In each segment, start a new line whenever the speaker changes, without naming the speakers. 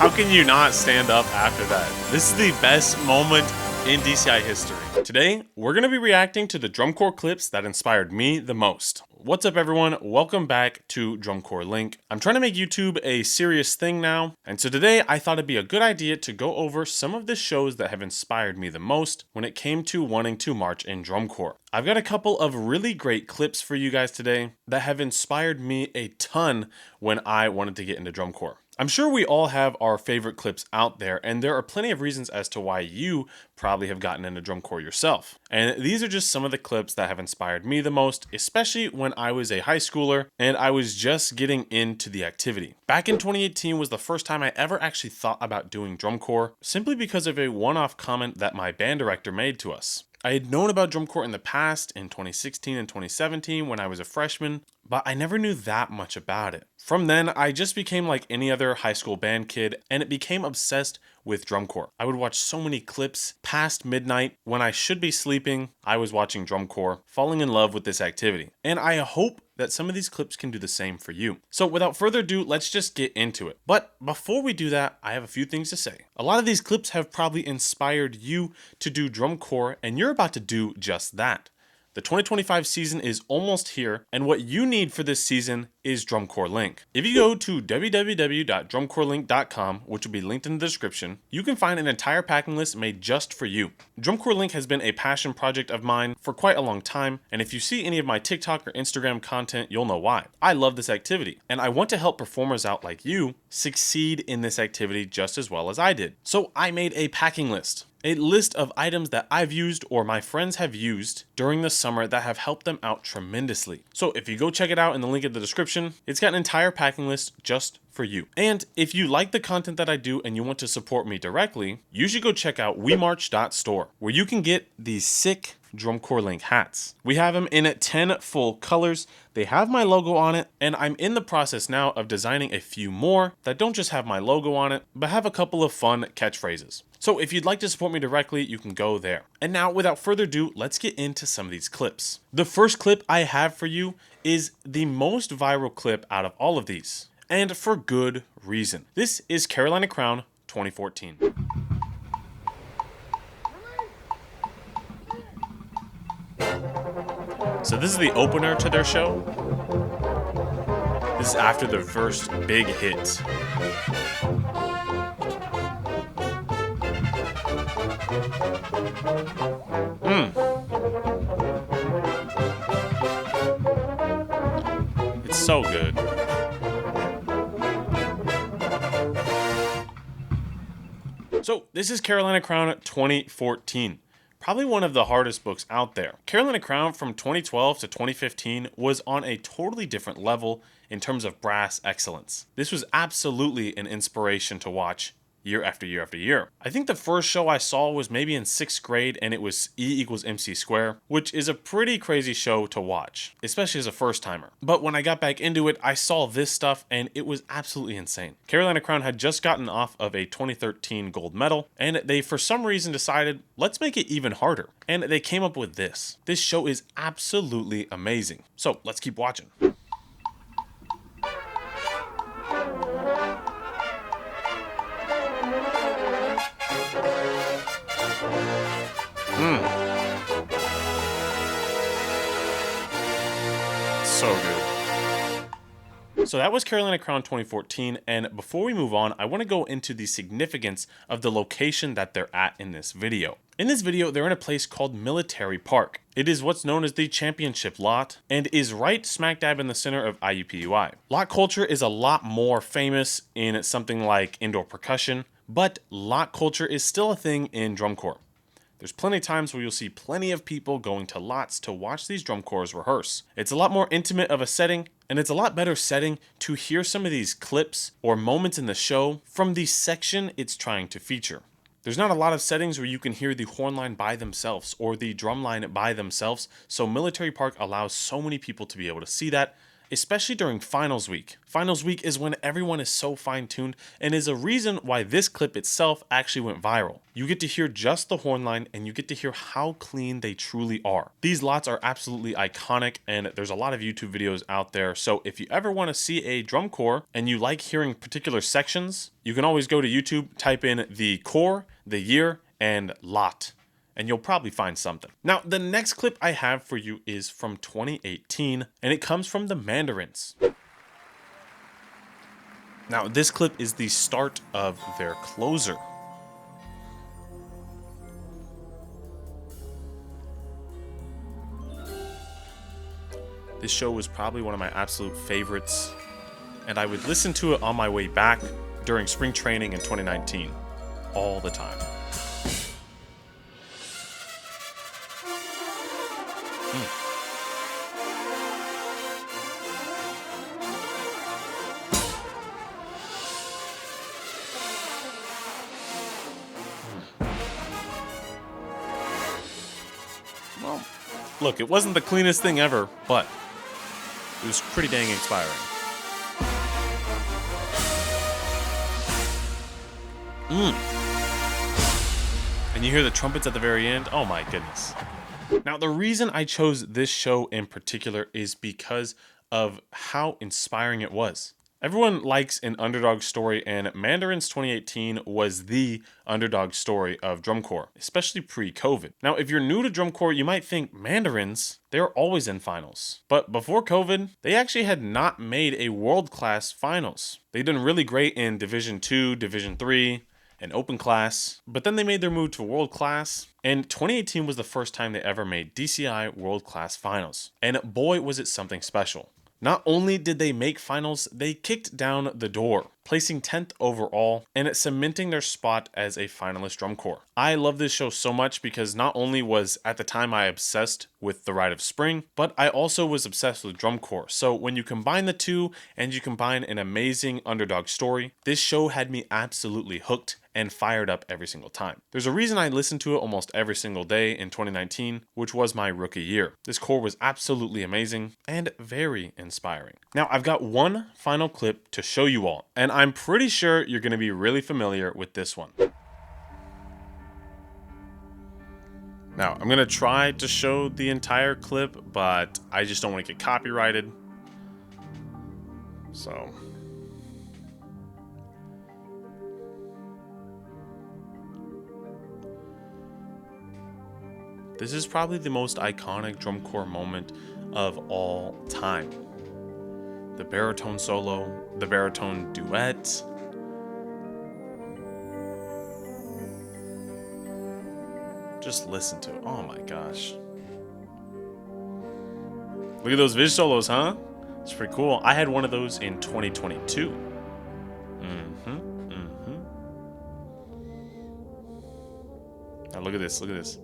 How can you not stand up after that? This is the best moment in DCI history. Today, we're going to be reacting to the drum corps clips that inspired me the most. What's up everyone, welcome back to Drum Corps Link. I'm trying to make YouTube a serious thing now, and so today I thought it'd be a good idea to go over some of the shows that have inspired me the most when it came to wanting to march in drum corps. I've got a couple of really great clips for you guys today that have inspired me a ton when I wanted to get into drum corps. I'm sure we all have our favorite clips out there, and there are plenty of reasons as to why you probably have gotten into drum corps yourself. And these are just some of the clips that have inspired me the most, especially when I was a high schooler and I was just getting into the activity. Back in 2018 was the first time I ever actually thought about doing drum corps, simply because of a one-off comment that my band director made to us. I had known about drum corps in the past, in 2016 and 2017 when I was a freshman, but I never knew that much about it. From then, I just became like any other high school band kid, and it became obsessed with drum corps. I would watch so many clips past midnight. When I should be sleeping, I was watching drum corps, falling in love with this activity. And I hope that some of these clips can do the same for you. So without further ado, let's just get into it. But before we do that, I have a few things to say. A lot of these clips have probably inspired you to do drum corps, and you're about to do just that. The 2025 season is almost here, and what you need for this season is Drum Corps Link. If you go to www.drumcorpslink.com, which will be linked in the description, you can find an entire packing list made just for you. Drum Corps Link has been a passion project of mine for quite a long time, and if you see any of my TikTok or Instagram content, you'll know why. I love this activity, and I want to help performers out like you succeed in this activity just as well as I did. So I made a packing list. A list of items that I've used or my friends have used during the summer that have helped them out tremendously. So if you go check it out in the link in the description, it's got an entire packing list just for you. And if you like the content that I do and you want to support me directly, you should go check out wemarch.store, where you can get these sick Drum Corps Link hats. We have them in 10 full colors. They have my logo on it, and I'm in the process now of designing a few more that don't just have my logo on it, but have a couple of fun catchphrases. So if you'd like to support me directly, you can go there. And now, without further ado, let's get into some of these clips. The first clip I have for you is the most viral clip out of all of these, and for good reason. This is Carolina Crown 2014. So this is the opener to their show. This is after their first big hit. It's so good. So this is Carolina Crown 2014. Probably one of the hardest books out there. Carolina Crown from 2012 to 2015 was on a totally different level in terms of brass excellence. This was absolutely an inspiration to watch year after year after year. I think the first show I saw was maybe in 6th grade, and it was E=MC², which is a pretty crazy show to watch, especially as a first timer. But when I got back into it, I saw this stuff and it was absolutely insane. Carolina Crown had just gotten off of a 2013 gold medal, and they for some reason decided, let's make it even harder. And they came up with this. This show is absolutely amazing. So let's keep watching. So good. So that was Carolina Crown 2014, and before we move on, I want to go into the significance of the location that they're at in this video. In this video, they're in a place called Military Park. It is what's known as the championship lot, and is right smack dab in the center of IUPUI. Lot culture is a lot more famous in something like indoor percussion, but lot culture is still a thing in drum corps. There's plenty of times where you'll see plenty of people going to lots to watch these drum corps rehearse. It's a lot more intimate of a setting, and it's a lot better setting to hear some of these clips or moments in the show from the section it's trying to feature. There's not a lot of settings where you can hear the horn line by themselves or the drum line by themselves, so Military Park allows so many people to be able to see that. especially during finals week. Finals week is when everyone is so fine-tuned and is a reason why this clip itself actually went viral. You get to hear just the horn line and you get to hear how clean they truly are. These lots are absolutely iconic and there's a lot of YouTube videos out there. So if you ever want to see a drum corps and you like hearing particular sections, you can always go to YouTube, type in the corps, the year, and lot, and you'll probably find something. Now, the next clip I have for you is from 2018, and it comes from the Mandarins. Now, this clip is the start of their closer. This show was probably one of my absolute favorites, and I would listen to it on my way back during spring training in 2019, all the time. Well, look, it wasn't the cleanest thing ever, but it was pretty dang inspiring. And you hear the trumpets at the very end. Oh my goodness. Now, the reason I chose this show in particular is because of how inspiring it was. Everyone likes an underdog story, and Mandarins 2018 was the underdog story of drum corps, especially pre-COVID. Now, if you're new to drum corps, you might think Mandarins, they're always in finals. But before COVID, they actually had not made a world-class finals. They'd done really great in Division 2, Division 3, and open class, but then they made their move to world class, and 2018 was the first time they ever made DCI world class finals. And boy, was it something special. Not only did they make finals, they kicked down the door, placing 10th overall and cementing their spot as a finalist drum corps. I love this show so much because not only was at the time I obsessed with the Rite of Spring, but I also was obsessed with drum corps. So when you combine the two and you combine an amazing underdog story, this show had me absolutely hooked and fired up every single time. There's a reason I listened to it almost every single day in 2019, which was my rookie year. This corps was absolutely amazing and very inspiring. Now, I've got one final clip to show you all, and I'm pretty sure you're going to be really familiar with this one. Now, I'm going to try to show the entire clip, but I just don't want to get copyrighted. So this is probably the most iconic drum corps moment of all time. The baritone solo, the baritone duet. Just listen to it. Oh my gosh. Look at those Viz solos, huh? It's pretty cool. I had one of those in 2022. Now look at this, look at this.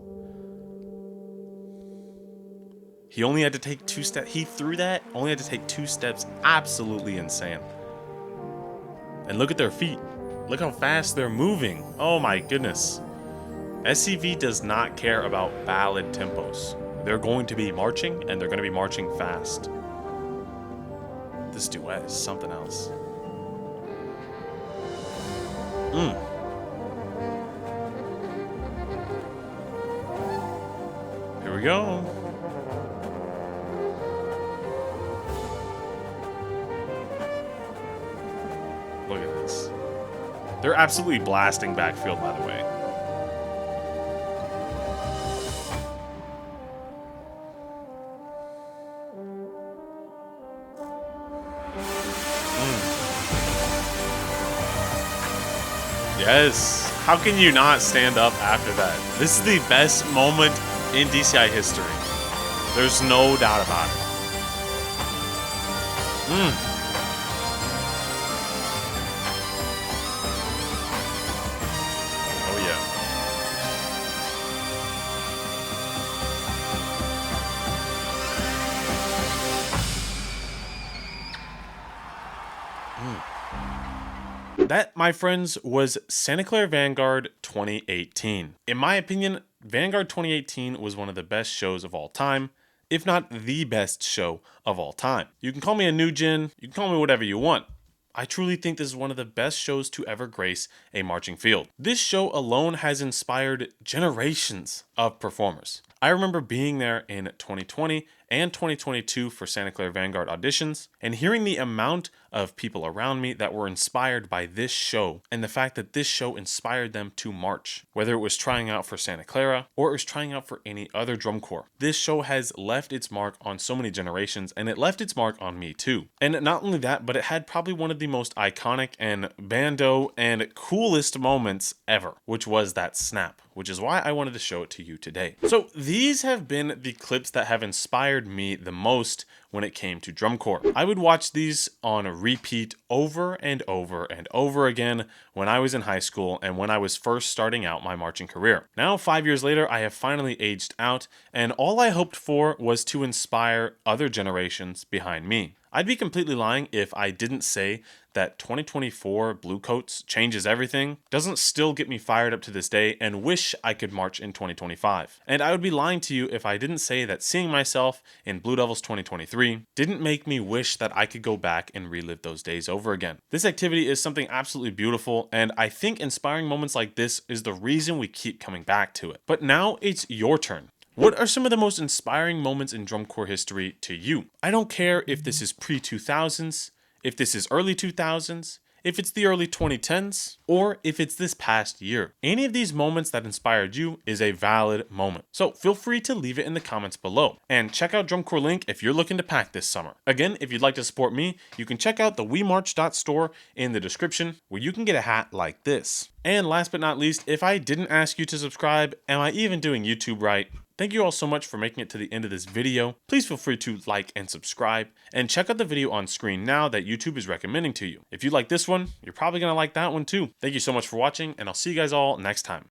He only had to take 2 steps. He threw that, only had to take 2 steps. Absolutely insane. And look at their feet. Look how fast they're moving. Oh my goodness. SCV does not care about ballad tempos. They're going to be marching, and they're going to be marching fast. This duet is something else. Here we go. Look at this. They're absolutely blasting backfield, by the way. Yes. How can you not stand up after that? This is the best moment in DCI history. There's no doubt about it. Oh yeah. That, my friends, was Santa Clara Vanguard 2018. In my opinion, Vanguard 2018 was one of the best shows of all time. if not the best show of all time. You can call me a new gen, you can call me whatever you want. I truly think this is one of the best shows to ever grace a marching field. This show alone has inspired generations of performers. I remember being there in 2020 and 2022 for Santa Clara Vanguard auditions and hearing the amount of people around me that were inspired by this show and the fact that this show inspired them to march, whether it was trying out for Santa Clara or it was trying out for any other drum corps. This show has left its mark on so many generations, and it left its mark on me too. And not only that, but it had probably one of the most iconic and bando and coolest moments ever, which was that snap, which is why I wanted to show it to you today. So these have been the clips that have inspired me the most when it came to drum corps. I would watch these on a repeat over and over and over again when I was in high school and when I was first starting out my marching career. Now, 5 years later, I have finally aged out, and all I hoped for was to inspire other generations behind me. I'd be completely lying if I didn't say that 2024 Blue Coats changes everything doesn't still get me fired up to this day and wish I could march in 2025. And I would be lying to you if I didn't say that seeing myself in Blue Devils 2023 didn't make me wish that I could go back and relive those days over again. This activity is something absolutely beautiful, and I think inspiring moments like this is the reason we keep coming back to it. But now it's your turn. What are some of the most inspiring moments in drum corps history to you? I don't care if this is pre-2000s, if this is early 2000s, if it's the early 2010s, or if it's this past year. Any of these moments that inspired you is a valid moment. So feel free to leave it in the comments below. And check out Drum Corps Link if you're looking to pack this summer. Again, if you'd like to support me, you can check out the WeMarch.store in the description where you can get a hat like this. And last but not least, if I didn't ask you to subscribe, am I even doing YouTube right? Thank you all so much for making it to the end of this video. Please feel free to like and subscribe, and check out the video on screen now that YouTube is recommending to you. If you like this one, you're probably going to like that one too. Thank you so much for watching, and I'll see you guys all next time.